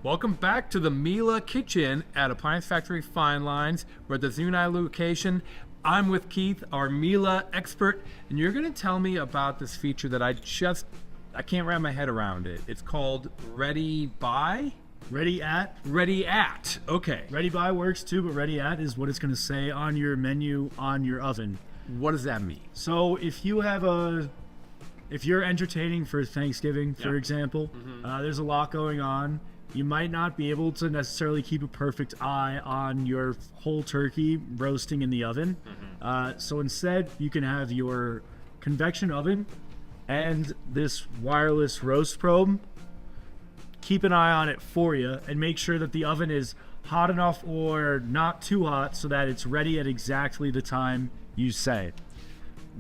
Welcome back to the Miele kitchen at Appliance Factory Fine Lines. We're at the Zuni location. I'm with Keith, our Miele expert, and you're gonna tell me about this feature that I can't wrap my head around it. It's called Ready By? Ready At. Ready At, okay. Ready By works too, but Ready At is what it's gonna say on your menu on your oven. What does that mean? So if you're entertaining for Thanksgiving, for example, there's a lot going on. You might not be able to necessarily keep a perfect eye on your whole turkey roasting in the oven. So instead, you can have your convection oven and this wireless roast probe. Keep an eye on it for you and make sure that the oven is hot enough or not too hot so that it's ready at exactly the time you say.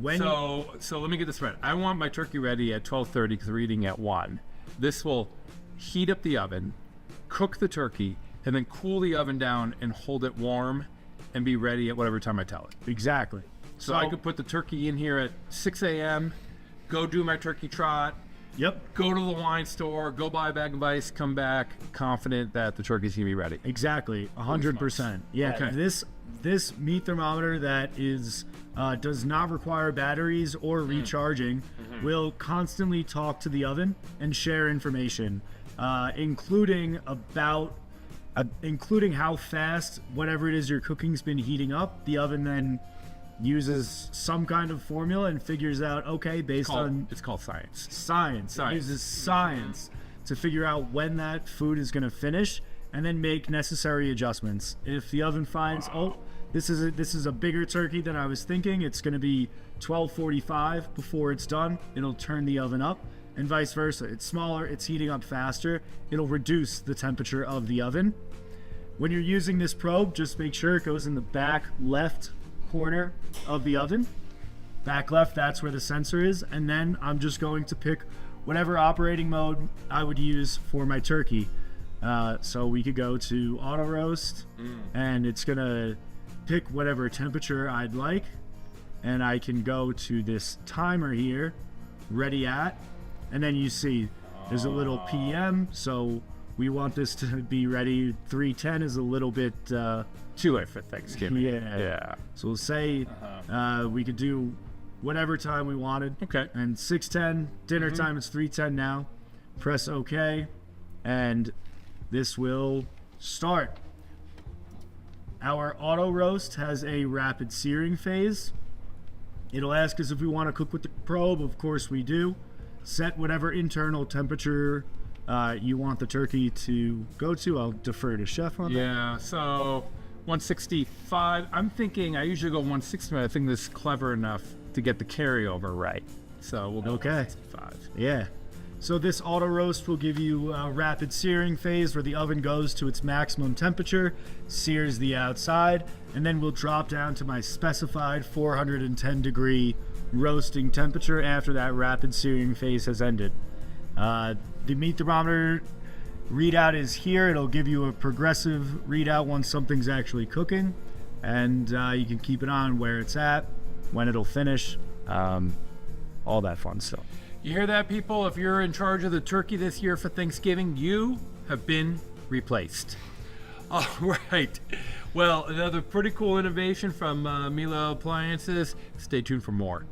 So let me get this right. I want my turkey ready at 12:30 because we're eating at 1. This will heat up the oven, cook the turkey, and then cool the oven down and hold it warm and be ready at whatever time I tell it. Exactly. So I could put the turkey in here at 6 a.m., go do my turkey trot, go to the wine store, go buy a bag of ice, come back confident that the turkey's gonna be ready. Exactly, 100%. Yeah, okay. This meat thermometer that is does not require batteries or recharging will constantly talk to the oven and share information, including how fast whatever it is you're cooking's been heating up. The oven then uses some kind of formula and figures out, okay, it's called science. Science. It uses science to figure out when that food is going to finish and then make necessary adjustments. If the oven finds, this is a bigger turkey than I was thinking, it's going to be 12:45 before it's done, it'll turn the oven up, and vice versa. It's smaller, it's heating up faster, it'll reduce the temperature of the oven. When you're using this probe, just make sure it goes in the back left corner of the oven. Back left, that's where the sensor is, and then I'm just going to pick whatever operating mode I would use for my turkey. So we could go to auto roast, and it's gonna pick whatever temperature I'd like, and I can go to this timer here, Ready At, and then you see there's a little PM, so we want this to be ready. 3:10 is a little bit too late for Thanksgiving. Yeah. So we'll say we could do whatever time we wanted. Okay. And 6:10 dinner time. It's 3:10 now. Press OK, and this will start. Our auto roast has a rapid searing phase. It'll ask us if we want to cook with the probe. Of course we do. Set whatever internal temperature you want the turkey to go to. I'll defer to Chef on that. Yeah, so 165. I'm thinking I usually go 160, but I think this is clever enough to get the carryover right. So we'll go 165. Yeah. So this auto roast will give you a rapid searing phase where the oven goes to its maximum temperature, sears the outside, and then we'll drop down to my specified 410 degree roasting temperature after that rapid searing phase has ended. The meat thermometer readout is here. It'll give you a progressive readout once something's actually cooking, and you can keep it on where it's at, when it'll finish, all that fun stuff. You hear that, people? If you're in charge of the turkey this year for Thanksgiving, you have been replaced. All right. Well, another pretty cool innovation from Miele Appliances. Stay tuned for more.